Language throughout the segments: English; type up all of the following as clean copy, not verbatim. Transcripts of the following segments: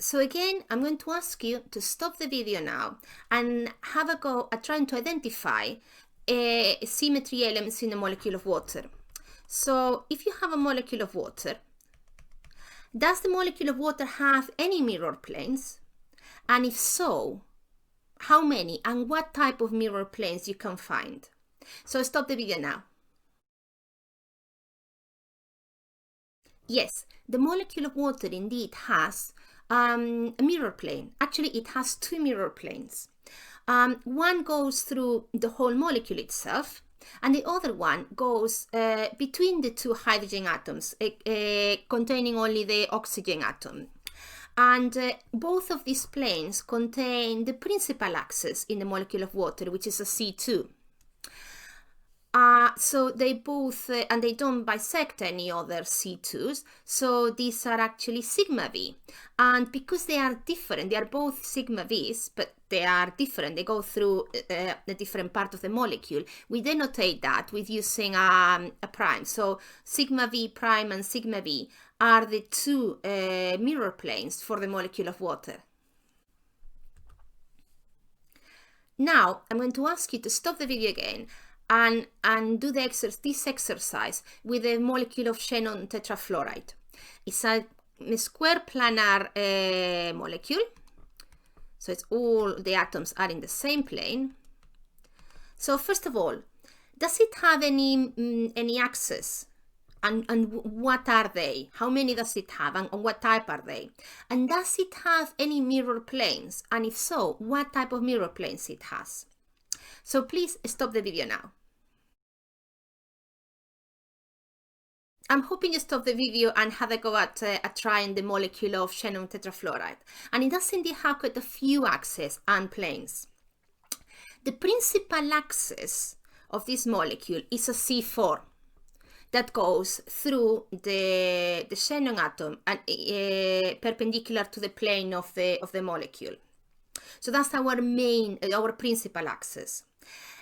So again, I'm going to ask you to stop the video now and have a go at trying to identify symmetry elements in a molecule of water. So if you have a molecule of water, does the molecule of water have any mirror planes? And if so, how many and what type of mirror planes you can find? So stop the video now. Yes, the molecule of water indeed has a mirror plane. Actually, it has two mirror planes. One goes through the whole molecule itself, and the other one goes between the two hydrogen atoms, containing only the oxygen atom. And both of these planes contain the principal axis in the molecule of water, which is a C2. So they both, and they don't bisect any other C2s, so these are actually sigma V. And because they are different, they are both sigma Vs, but they are different, they go through a different part of the molecule, we denotate that with using a prime. So sigma V prime and sigma V are the two mirror planes for the molecule of water. Now, I'm going to ask you to stop the video again and do this exercise with a molecule of xenon tetrafluoride. It's a square planar molecule, so it's all the atoms are in the same plane. So first of all, does it have any axes? And what are they? How many does it have, and what type are they? And does it have any mirror planes? And if so, what type of mirror planes it has? So please stop the video now. I'm hoping you stop the video and have a go at trying the molecule of xenon tetrafluoride. And it does indeed have quite a few axes and planes. The principal axis of this molecule is a C4 that goes through the xenon atom and perpendicular to the plane of the molecule. So that's our principal axis.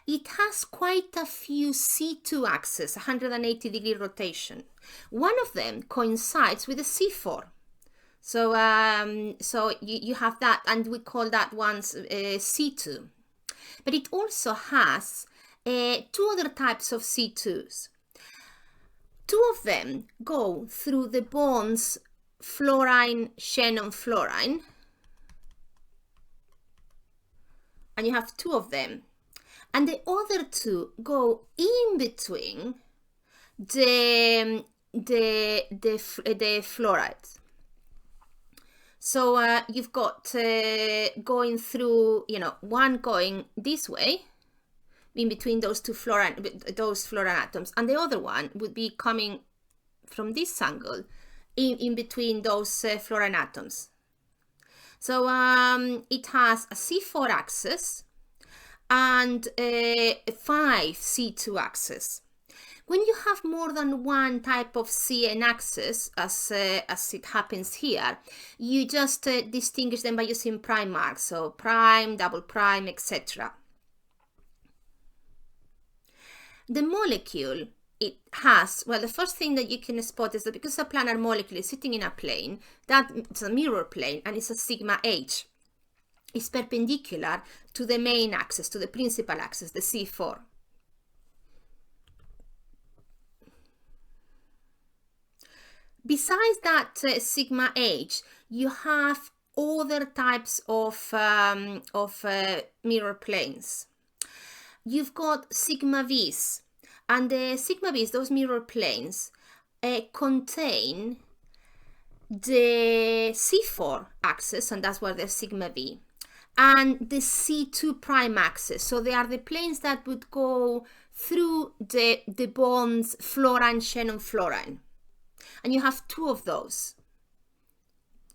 It has quite a few C2 axes, 180-degree rotation. One of them coincides with the C4. So, you have that, and we call that one C2. But it also has two other types of C2s. Two of them go through the bonds fluorine-xenon-fluorine. And you have two of them. And the other two go in between the fluorides. So you've got going through, one going this way, in between those two fluorine atoms, and the other one would be coming from this angle, in between those fluorine atoms. So it has a C4 axis and 5 C2 axes. When you have more than one type of CN axis, as it happens here, you just distinguish them by using prime marks, so prime, double prime, etc. The molecule, it has, well, the first thing that you can spot is that because a planar molecule is sitting in a plane, that's a mirror plane, and it's a sigma H. Is perpendicular to the main axis, to the principal axis, the C4. Besides that sigma H, you have other types of mirror planes. You've got sigma V's, and the sigma V's, those mirror planes, contain the C4 axis, and that's where there's sigma V, and the C2 prime axis. So they are the planes that would go through the bonds fluorine-xenon-fluorine. And you have two of those.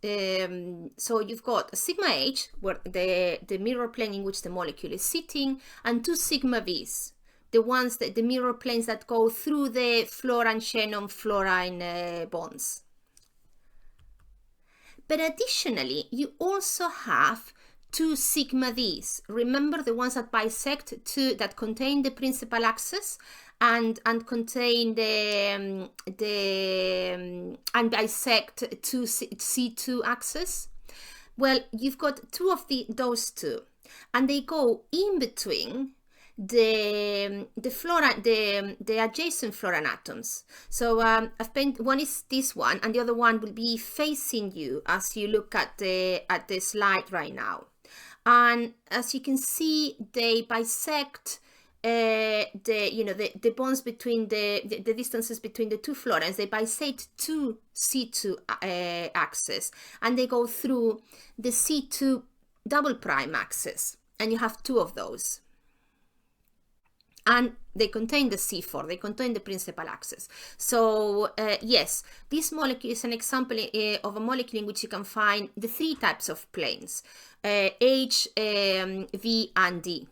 So you've got a sigma H, where the mirror plane in which the molecule is sitting, and two sigma V's, the mirror planes that go through the fluorine-xenon-fluorine bonds. But additionally, you also have two sigma V's. Remember the ones that bisect that contain the principal axis and contain and bisect two C2 axes. Well, you've got two of those two, and they go in between the adjacent fluorine atoms. So I've painted, one is this one, and the other one will be facing you as you look at the slide right now. And as you can see, they bisect the bonds between the distances between the two fluorines. They bisect two C2 axes, and they go through the C2 double prime axis, and you have two of those. And they contain the C4, they contain the principal axis. So yes, this molecule is an example of a molecule in which you can find the three types of planes, H, V, and D.